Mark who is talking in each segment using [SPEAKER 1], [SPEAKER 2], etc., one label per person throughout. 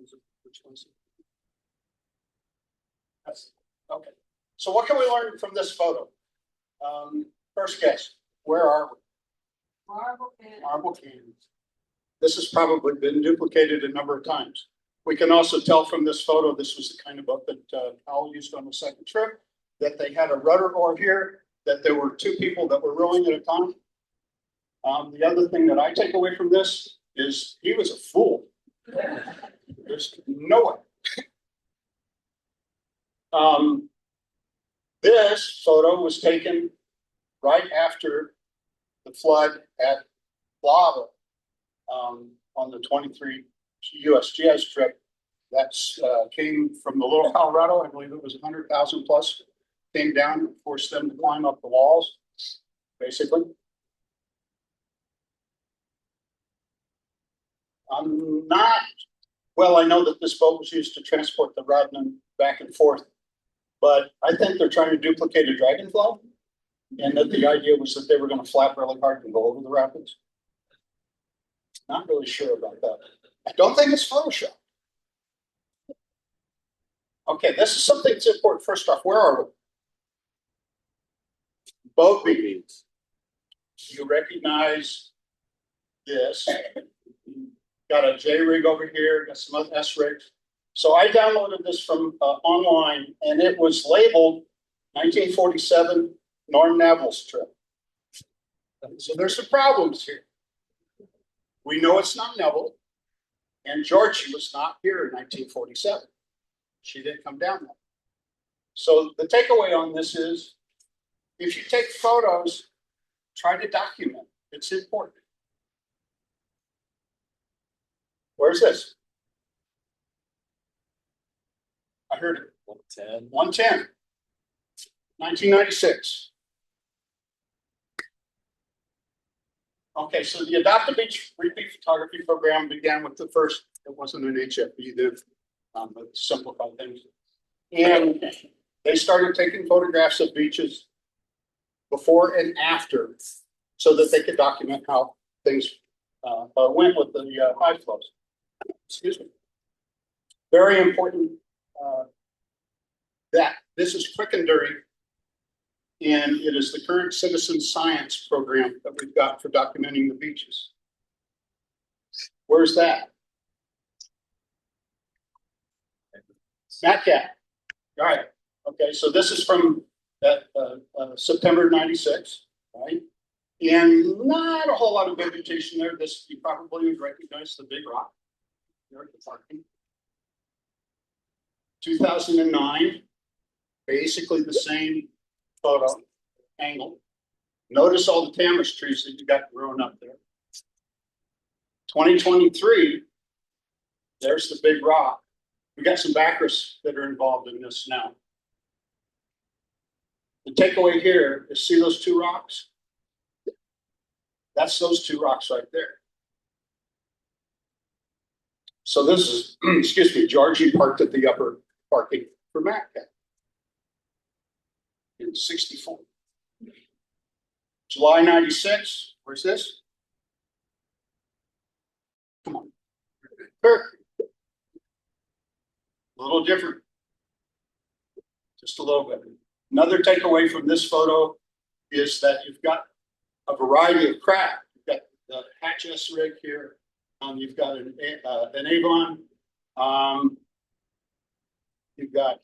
[SPEAKER 1] Which one's it? That's okay. So what can we learn from this photo? First guess, where are we? Marble canyons. This has probably been duplicated a number of times. We can also tell from this photo, this was the kind of boat that Al used on the second trip, that they had a rudder oar here, that there were two people that were rowing at a time. The other thing that I take away from this is he was a fool. There's no way. This photo was taken right after the flood at Lauk on the 23 USGS trip. That's came from the Little Colorado. I believe it was 100,000 plus. Came down and forced them to climb up the walls, basically. I'm not, well, I know that this boat was used to transport the Rodman back and forth, but I think they're trying to duplicate a dragonfly, and that the idea was that they were going to flap really hard and go over the rapids. Not really sure about that. I don't think it's Photoshop. Okay, this is something that's important. First off, where are we? Boat beatings. You recognize this. Got a J rig over here, got some other S rigs. So I downloaded this from online, and it was labeled 1947 Norm Neville's trip. So there's some problems here. We know it's not Neville, and Georgie was not here in 1947. She didn't come down there. So the takeaway on this is, if you take photos, try to document. It's important. Where's this? I heard it. 110. 110. 1996. Okay, so the Adopt a Beach repeat photography program began with the first, it wasn't an HFB then, but simplified things. And they started taking photographs of beaches before and after so that they could document how things went with the tide flows. Excuse me. Very important that this is quick and dirty, and it is the current citizen science program that we've got for documenting the beaches. Where's that? Snapcat. All right. Okay, so this is from that September '96, right? And not a whole lot of vegetation there. This, you probably would recognize the big rock. There at the parking. 2009, basically the same photo angle. Notice all the tamarix trees that you got growing up there. 2023, there's the big rock. We got some backers that are involved in this now. The takeaway here is, see those two rocks? That's those two rocks right there. So this is, excuse me, Georgie parked at the upper parking for MacCat in '64. July '96, where's this? Come on. Perfect. A little different. Just a little bit. Another takeaway from this photo is that you've got a variety of craft. You've got the Hatch S rig here. You've got an Avon. You've got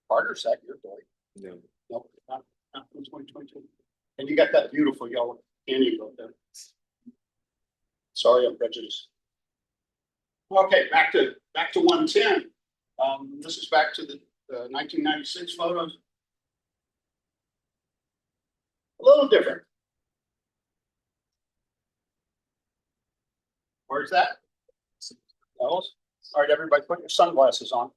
[SPEAKER 1] Carter's that your boy. No. Nope, not 2022. And you got that beautiful yellow canyon boat there. Sorry, I'm prejudiced. Okay, back to 110. This is back to the 1996 photos. A little different. Where's that? All right, everybody, put your sunglasses on.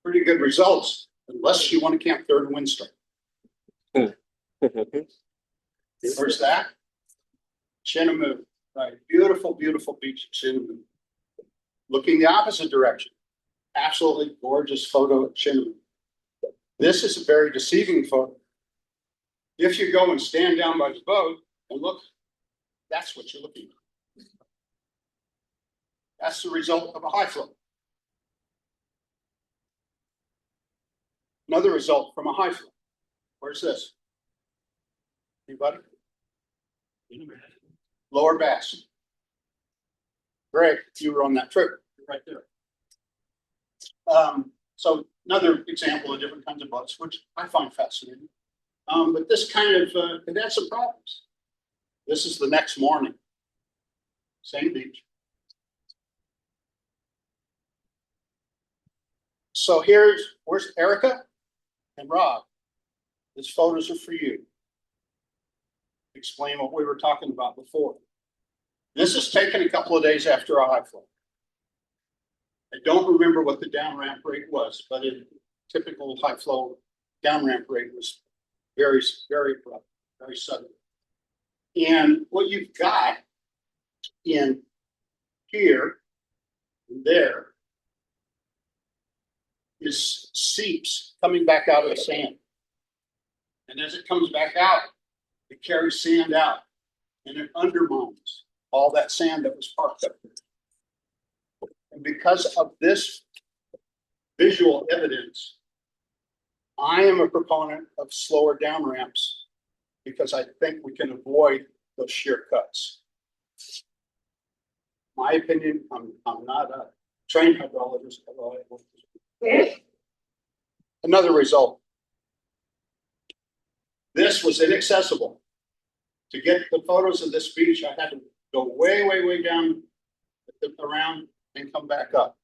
[SPEAKER 1] Pretty good results, unless you want to camp third windstorm. Where's that? Chinamoo. Right, beautiful, beautiful beach at Chinamoo. Looking the opposite direction. Absolutely gorgeous photo at Chinamoo. This is a very deceiving photo. If you go and stand down by the boat and look That's what you're looking at. That's the result of a high flow. Another result from a high flow. Where's this? Anybody? Lower bass. Greg, you were on that trip. You're right there. So another example of different kinds of boats, which I find fascinating. But this kind of, it had some problems. This is the next morning. Same beach. So where's Erica and Rob? These photos are for you. Explain what we were talking about before. This is taken a couple of days after a high flow. I don't remember what the down ramp rate was, but in typical high flow down ramp rate was very, very abrupt, very sudden. And what you've got in here and there is seeps coming back out of the sand. And as it comes back out, it carries sand out and it undermines all that sand that was parked up there. And because of this visual evidence, I am a proponent of slower down ramps because I think we can avoid those shear cuts. My opinion, I'm not a trained hydrologist. Another result. This was inaccessible. To get the photos of this beach, I had to go way, way, way down around and come back up.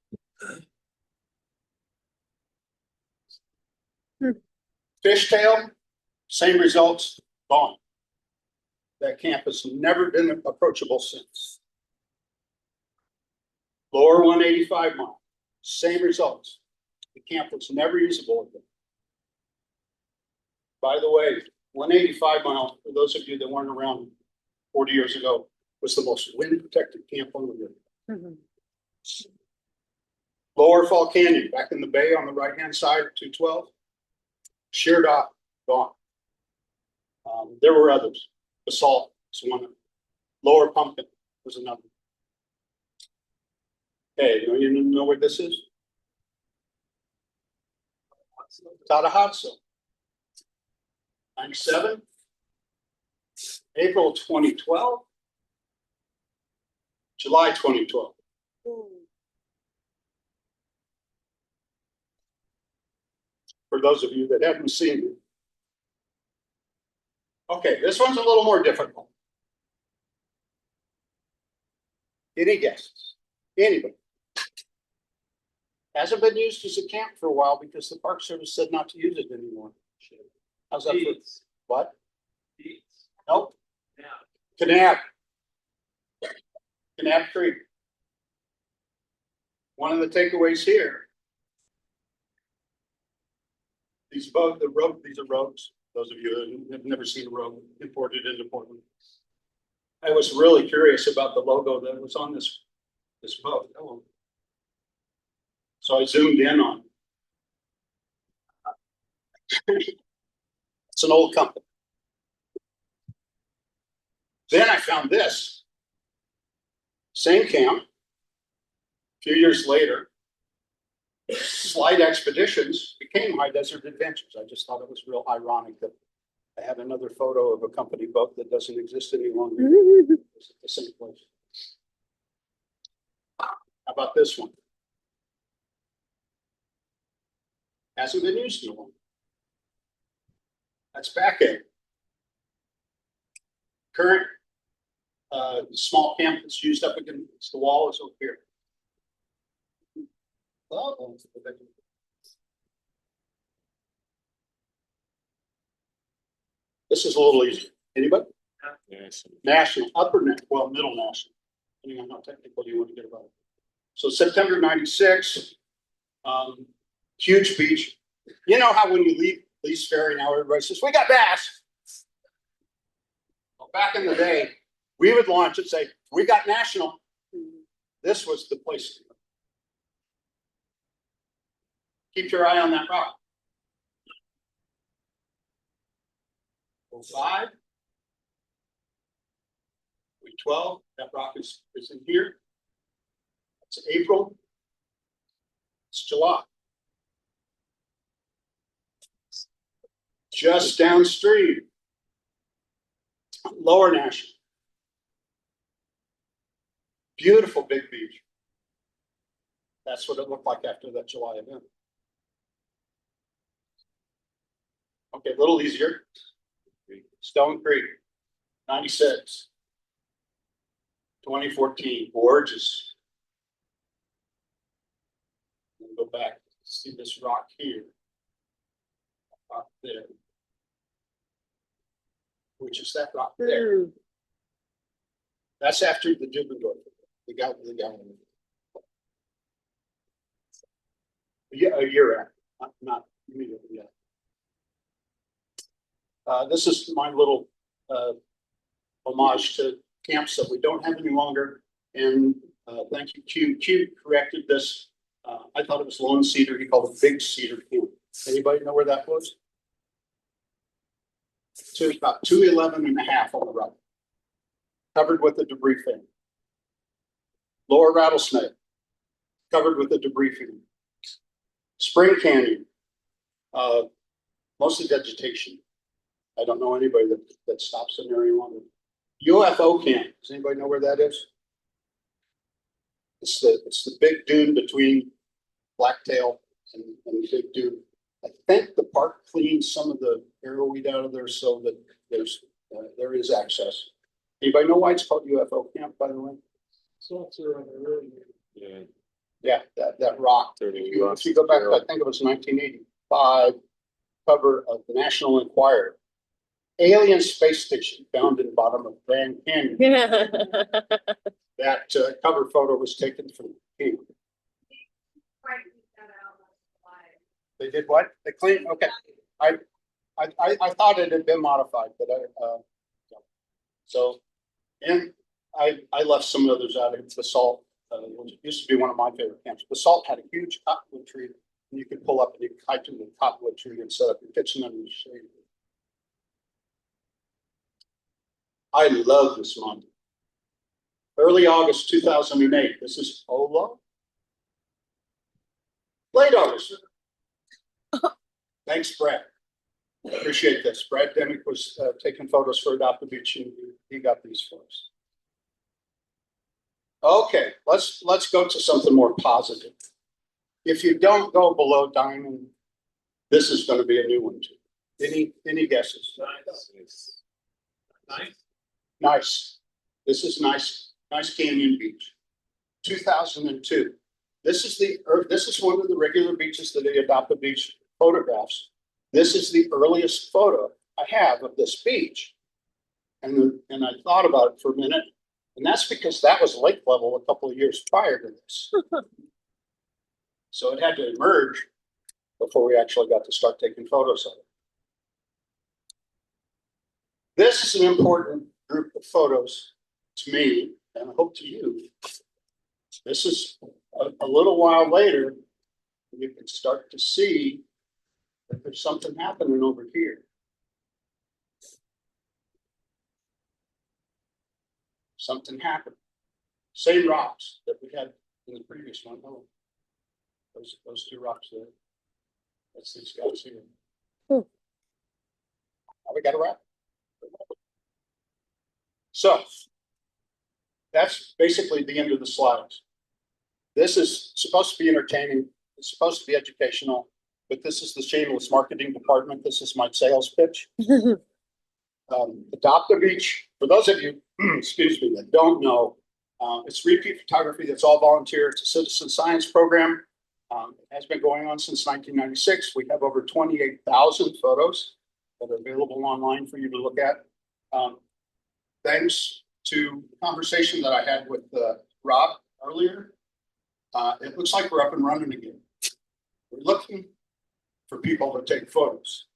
[SPEAKER 1] Fishtail, same results, gone. That camp has never been approachable since. Lower 185 mile, same results. The camp was never usable again. By the way, 185 mile, for those of you that weren't around 40 years ago, was the most wind protected camp on the river. Mm-hmm. Lower Fall Canyon, back in the bay on the right-hand side of 212, sheared off, gone. There were others. Basalt was one of them. Lower Pumpkin was another. Hey, you know where this is? Tadahadso. 97, April 2012, July 2012. For those of you that haven't seen it. Okay, this one's a little more difficult. Any guesses? Anybody? Hasn't been used as a camp for a while because the Park Service said not to use it anymore. How's that for what? Nope. Kanab. Kanab Creek. One of the takeaways here. These are rogues. Those of you who have never seen a rogue imported into Portland. I was really curious about the logo that was on this boat. Oh. So I zoomed in on it. It's an old company. Then I found this. Same camp. A few years later, Slide Expeditions became High Desert Adventures. I just thought it was real ironic that I had another photo of a company boat that doesn't exist any longer. It's at the same place. How about this one? Hasn't been used in a while. That's back end. Current small camp that's used up against the wall is over here. This is a little easier. Anybody? Yes. National, upper net, well, middle national, depending on how technical you want to get about it. So September 96, huge beach. You know how when you leave Lee's Ferry now everybody says, we got bass. Well, back in the day, we would launch and say, we got national. This was the place to go. Keep your eye on that rock. 05. 12. That rock is in here. It's April. It's July. Just downstream, Lower National. Beautiful big beach. That's what it looked like after that July event. Okay, a little easier. Stone Creek, 96. 2014, gorgeous. Go back, see this rock here. Rock there. Which is that rock there. That's after the Dubendorf. The guy. Yeah, a year after, not immediately yet. This is my little homage to camps that we don't have any longer. And thank you, Q. Q corrected this. I thought it was Lone Cedar. He called it Big Cedar Camp. Anybody know where that was? So it's about 211.5 on the right. Covered with a debris fin. Lower Rattlesnake. Covered with a debris fin. Spring Canyon. Mostly vegetation. I don't know anybody that stops in there any longer. UFO camp. Does anybody know where that is? It's the big dune between Blacktail and the big dune. I think the park cleans some of the arrowweed out of there so that there is access. Anybody know why it's called UFO camp, by the way? Yeah, that rock. If you go back, I think it was 1985 cover of the National Enquirer. Alien space station found in the bottom of Grand Canyon. That cover photo was taken from the camp. They did what? They cleaned. Okay, I thought it had been modified, but so and I left some others out of Basalt. Which used to be one of my favorite camps. Basalt had a huge cottonwood tree, and you could pull up and you could hike to the cottonwood tree and set up your kitchen under the shade. I love this month. Early August 2008. This is Ola. Late August. Thanks, Brad. Appreciate this. Brad Demick was taking photos for Adopt the Beach, and he got these for us. Okay, let's go to something more positive. If you don't go below Diamond, this is going to be a new one too. Any guesses? Nice. This is nice Canyon Beach. 2002. This is one of the regular beaches that they Adopt the Beach photographs. This is the earliest photo I have of this beach. And I thought about it for a minute. And that's because that was lake level a couple of years prior to this. So it had to emerge before we actually got to start taking photos of it. This is an important group of photos to me, and I hope to you. This is a little while later, you can start to see that there's something happening over here. Something happened. Same rocks that we had in the previous one. Oh, those two rocks there. That's these guys here. Now we got a wrap. So that's basically the end of the slides. This is supposed to be entertaining. It's supposed to be educational, but this is the shameless marketing department. This is my sales pitch. Adopt a Beach. For those of you, excuse me, that don't know, it's repeat photography. That's all volunteer. It's a citizen science program. It has been going on since 1996. We have over 28,000 photos that are available online for you to look at. Thanks to the conversation that I had with Rob earlier, it looks like we're up and running again. We're looking for people to take photos.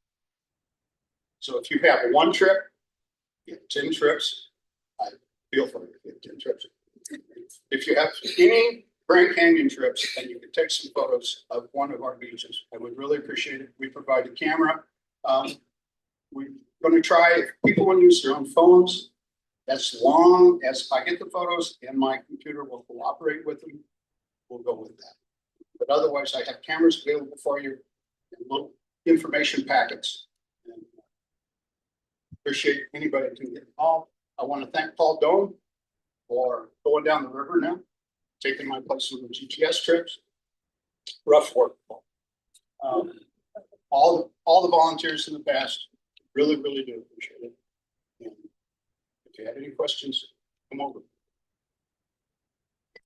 [SPEAKER 1] So if you have one trip, you have 10 trips. I feel for you if you have 10 trips. If you have any Grand Canyon trips and you can take some photos of one of our beaches, I would really appreciate it. We provide a camera. We're going to try, if people want to use their own phones, As long as I get the photos and my computer will cooperate with them, we'll go with that. But otherwise, I have cameras available for you and little information packets. And appreciate anybody who can get involved. I want to thank Paul Doan for going down the river now, taking my place on the GTS trips. Rough work. All the volunteers in the past really, really do appreciate it. And if you have any questions, come over.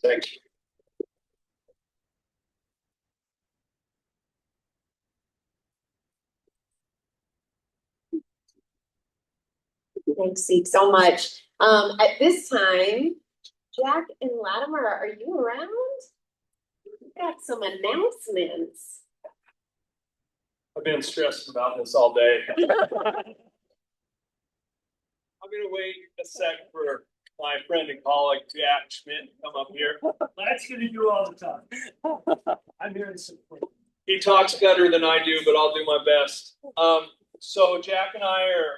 [SPEAKER 1] Thank you.
[SPEAKER 2] Thanks, Zeke, so much. At this time, Jack and Latimer, are you around? We've got some announcements.
[SPEAKER 3] I've been stressing about this all day. I'm gonna wait a sec for my friend and colleague Jack Schmidt to come up here.
[SPEAKER 4] That's gonna do all the time. I'm here to support.
[SPEAKER 3] He talks better than I do, but I'll do my best. So Jack and I are